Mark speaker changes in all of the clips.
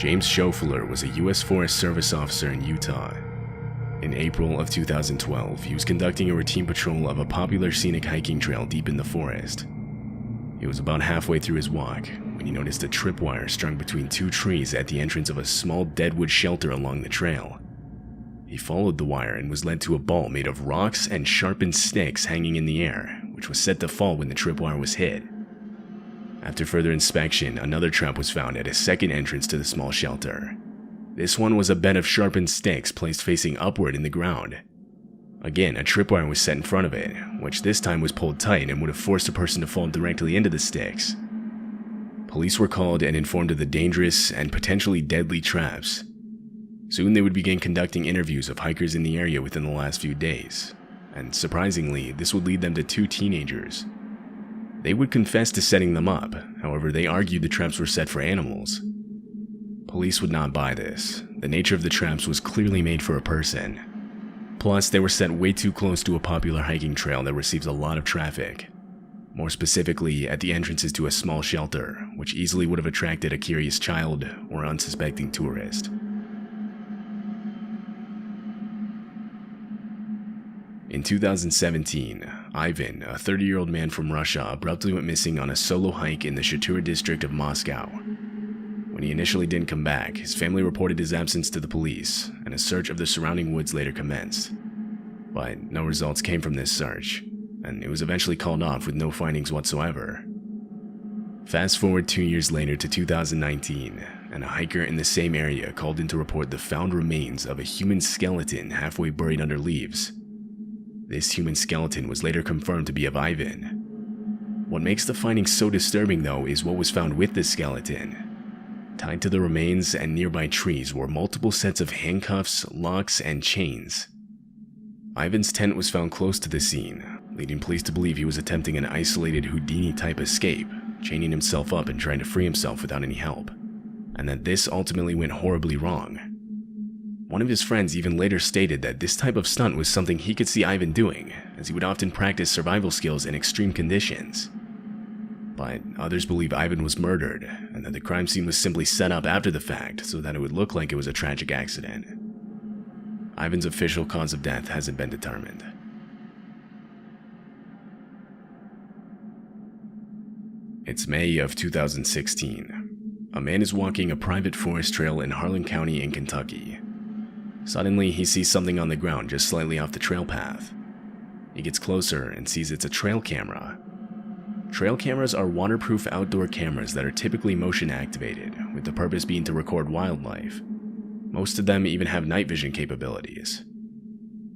Speaker 1: James Schoeffler was a U.S. Forest Service officer in Utah. In April of 2012, he was conducting a routine patrol of a popular scenic hiking trail deep in the forest. He was about halfway through his walk when he noticed a tripwire strung between two trees at the entrance of a small deadwood shelter along the trail. He followed the wire and was led to a ball made of rocks and sharpened sticks hanging in the air, which was set to fall when the tripwire was hit. After further inspection, another trap was found at a second entrance to the small shelter. This one was a bed of sharpened sticks placed facing upward in the ground. Again, a tripwire was set in front of it, which this time was pulled tight and would have forced a person to fall directly into the sticks. Police were called and informed of the dangerous and potentially deadly traps. Soon they would begin conducting interviews of hikers in the area within the last few days, and surprisingly, this would lead them to two teenagers. They would confess to setting them up, however they argued the traps were set for animals. Police would not buy this. The nature of the traps was clearly made for a person. Plus, they were set way too close to a popular hiking trail that receives a lot of traffic. More specifically, at the entrances to a small shelter, which easily would have attracted a curious child or unsuspecting tourist. In 2017, Ivan, a 30-year-old man from Russia, abruptly went missing on a solo hike in the Shatura district of Moscow. When he initially didn't come back, his family reported his absence to the police, and a search of the surrounding woods later commenced. But no results came from this search, and it was eventually called off with no findings whatsoever. Fast forward 2 years later to 2019, and a hiker in the same area called in to report the found remains of a human skeleton halfway buried under leaves. This human skeleton was later confirmed to be of Ivan. What makes the finding so disturbing, though, is what was found with the skeleton. Tied to the remains and nearby trees were multiple sets of handcuffs, locks, and chains. Ivan's tent was found close to the scene, leading police to believe he was attempting an isolated Houdini-type escape, chaining himself up and trying to free himself without any help, and that this ultimately went horribly wrong. One of his friends even later stated that this type of stunt was something he could see Ivan doing, as he would often practice survival skills in extreme conditions. But others believe Ivan was murdered, and that the crime scene was simply set up after the fact so that it would look like it was a tragic accident. Ivan's official cause of death hasn't been determined. It's May of 2016. A man is walking a private forest trail in Harlan County in Kentucky. Suddenly, he sees something on the ground just slightly off the trail path. He gets closer and sees it's a trail camera. Trail cameras are waterproof outdoor cameras that are typically motion activated, with the purpose being to record wildlife. Most of them even have night vision capabilities.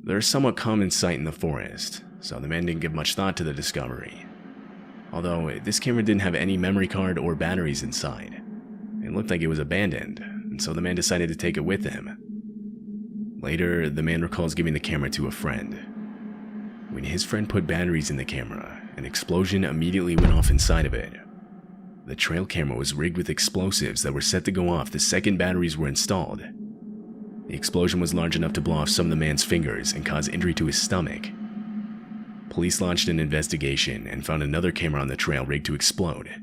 Speaker 1: They're a somewhat common sight in the forest, so the man didn't give much thought to the discovery. Although, this camera didn't have any memory card or batteries inside. It looked like it was abandoned, and so the man decided to take it with him. Later, the man recalls giving the camera to a friend. When his friend put batteries in the camera, an explosion immediately went off inside of it. The trail camera was rigged with explosives that were set to go off the second batteries were installed. The explosion was large enough to blow off some of the man's fingers and cause injury to his stomach. Police launched an investigation and found another camera on the trail rigged to explode.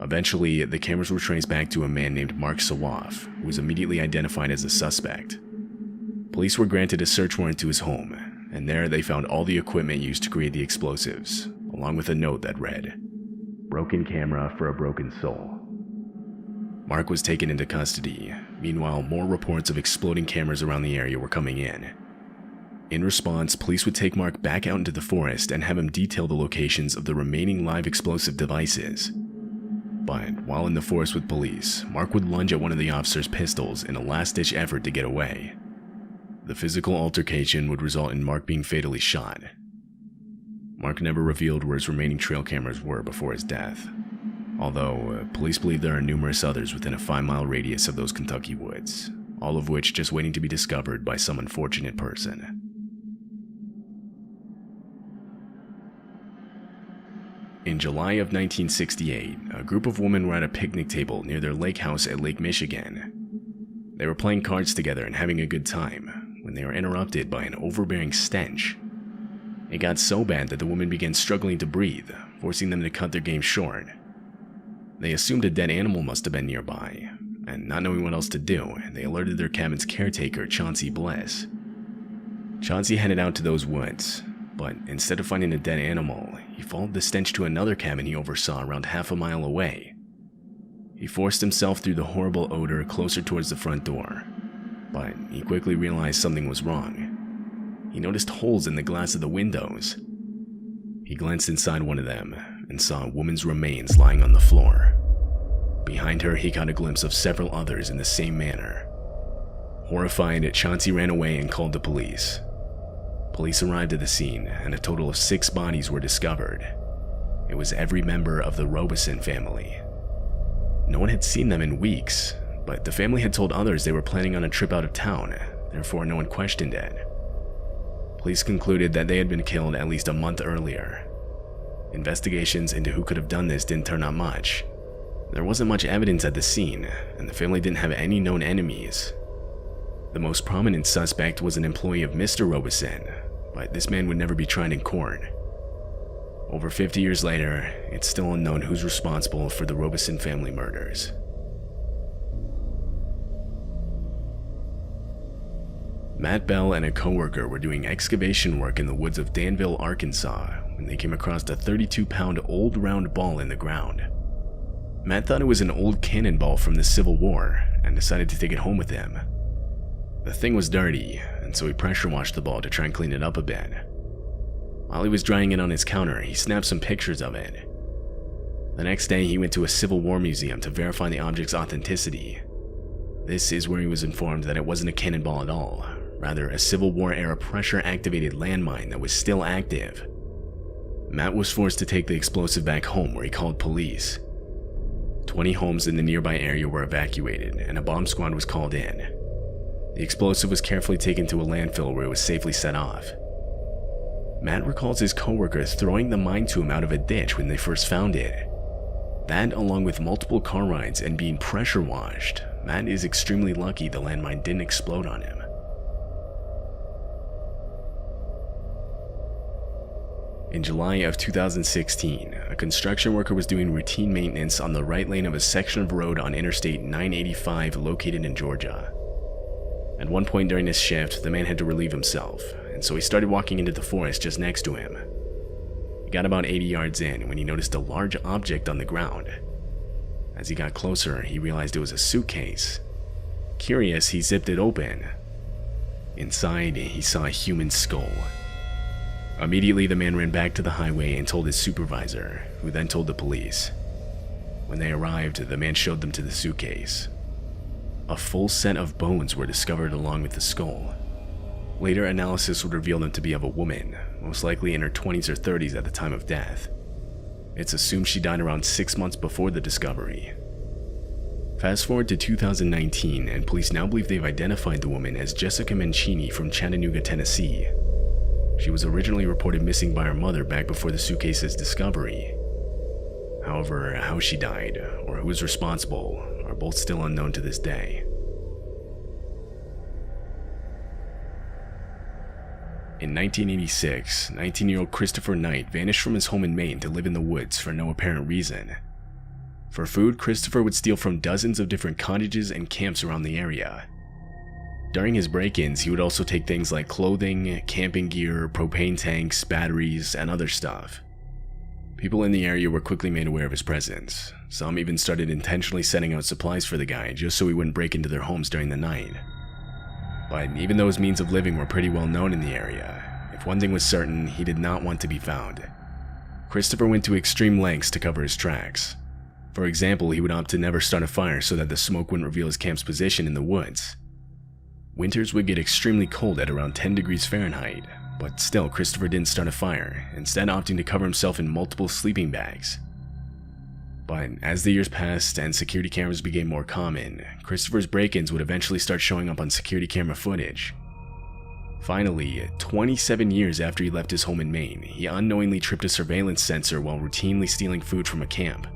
Speaker 1: Eventually, the cameras were traced back to a man named Mark Sawaf, who was immediately identified as a suspect. Police were granted a search warrant to his home, and there they found all the equipment used to create the explosives, along with a note that read, "Broken camera for a broken soul." Mark was taken into custody. Meanwhile, more reports of exploding cameras around the area were coming in. In response, police would take Mark back out into the forest and have him detail the locations of the remaining live explosive devices. But while in the forest with police, Mark would lunge at one of the officers' pistols in a last-ditch effort to get away. The physical altercation would result in Mark being fatally shot. Mark never revealed where his remaining trail cameras were before his death, although police believe there are numerous others within a 5-mile radius of those Kentucky woods, all of which just waiting to be discovered by some unfortunate person. In July of 1968, a group of women were at a picnic table near their lake house at Lake Michigan. They were playing cards together and having a good time when they were interrupted by an overbearing stench. It got so bad that the women began struggling to breathe, forcing them to cut their game short. They assumed a dead animal must have been nearby, and not knowing what else to do, they alerted their cabin's caretaker, Chauncey Bliss. Chauncey headed out to those woods, but instead of finding a dead animal, he followed the stench to another cabin he oversaw around half a mile away. He forced himself through the horrible odor closer towards the front door, but he quickly realized something was wrong. He noticed holes in the glass of the windows. He glanced inside one of them and saw a woman's remains lying on the floor. Behind her, he caught a glimpse of several others in the same manner. Horrified, Chauncey ran away and called the police. Police arrived at the scene, and a total of 6 bodies were discovered. It was every member of the Robeson family. No one had seen them in weeks, but the family had told others they were planning on a trip out of town, therefore no one questioned it. Police concluded that they had been killed at least a month earlier. Investigations into who could have done this didn't turn up much. There wasn't much evidence at the scene, and the family didn't have any known enemies. The most prominent suspect was an employee of Mr. Robeson, but this man would never be tried in court. Over 50 years later, it's still unknown who's responsible for the Robeson family murders. Matt Bell and a coworker were doing excavation work in the woods of Danville, Arkansas, when they came across a 32-pound old round ball in the ground. Matt thought it was an old cannonball from the Civil War and decided to take it home with him. The thing was dirty, and so he pressure washed the ball to try and clean it up a bit. While he was drying it on his counter, he snapped some pictures of it. The next day, he went to a Civil War museum to verify the object's authenticity. This is where he was informed that it wasn't a cannonball at all, rather a Civil War-era pressure-activated landmine that was still active. Matt was forced to take the explosive back home, where he called police. 20 homes in the nearby area were evacuated, and a bomb squad was called in. The explosive was carefully taken to a landfill where it was safely set off. Matt recalls his coworker throwing the mine to him out of a ditch when they first found it. That, along with multiple car rides and being pressure washed, Matt is extremely lucky the landmine didn't explode on him. In July of 2016, a construction worker was doing routine maintenance on the right lane of a section of road on Interstate 985 located in Georgia. At one point during his shift, the man had to relieve himself, and so he started walking into the forest just next to him. He got about 80 yards in when he noticed a large object on the ground. As he got closer, he realized it was a suitcase. Curious, he zipped it open. Inside, he saw a human skull. Immediately, the man ran back to the highway and told his supervisor, who then told the police. When they arrived, the man showed them to the suitcase. A full set of bones were discovered along with the skull. Later analysis would reveal them to be of a woman, most likely in her 20s or 30s at the time of death. It's assumed she died around 6 months before the discovery. Fast forward to 2019, and police now believe they've identified the woman as Jessica Mancini from Chattanooga, Tennessee. She was originally reported missing by her mother back before the suitcase's discovery. However, how she died, or who was responsible, are both still unknown to this day. In 1986, 19-year-old Christopher Knight vanished from his home in Maine to live in the woods for no apparent reason. For food, Christopher would steal from dozens of different cottages and camps around the area. During his break-ins, he would also take things like clothing, camping gear, propane tanks, batteries, and other stuff. People in the area were quickly made aware of his presence. Some even started intentionally setting out supplies for the guy just so he wouldn't break into their homes during the night. But even though his means of living were pretty well known in the area, if one thing was certain, he did not want to be found. Christopher went to extreme lengths to cover his tracks. For example, he would opt to never start a fire so that the smoke wouldn't reveal his camp's position in the woods. Winters would get extremely cold at around 10 degrees Fahrenheit, but still Christopher didn't start a fire, instead opting to cover himself in multiple sleeping bags. But as the years passed and security cameras became more common, Christopher's break-ins would eventually start showing up on security camera footage. Finally, 27 years after he left his home in Maine, he unknowingly tripped a surveillance sensor while routinely stealing food from a camp.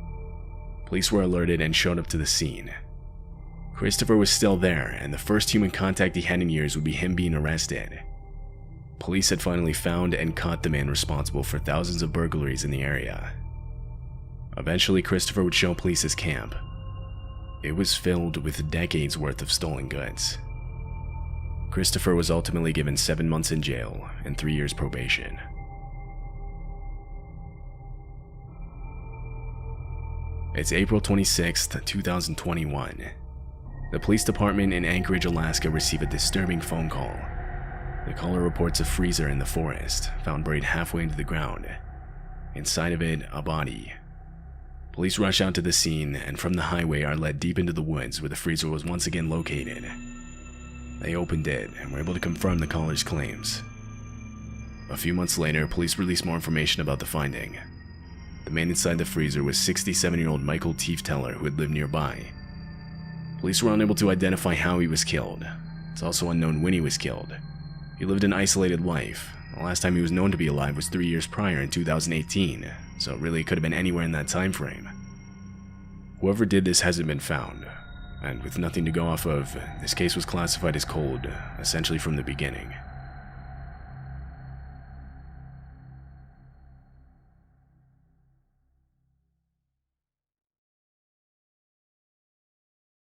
Speaker 1: Police were alerted and showed up to the scene. Christopher was still there, and the first human contact he had in years would be him being arrested. Police had finally found and caught the man responsible for thousands of burglaries in the area. Eventually, Christopher would show police his camp. It was filled with decades worth of stolen goods. Christopher was ultimately given 7 months in jail and 3 years probation. It's April 26, 2021. The police department in Anchorage, Alaska receive a disturbing phone call. The caller reports a freezer in the forest, found buried halfway into the ground. Inside of it, a body. Police rush out to the scene and from the highway are led deep into the woods where the freezer was once again located. They opened it and were able to confirm the caller's claims. A few months later, police released more information about the finding. The man inside the freezer was 67-year-old Michael Tiefteller, who had lived nearby. Police were unable to identify how he was killed. It's also unknown when he was killed. He lived an isolated life. The last time he was known to be alive was 3 years prior in 2018, so it really could have been anywhere in that time frame. Whoever did this hasn't been found, and with nothing to go off of, this case was classified as cold, essentially from the beginning.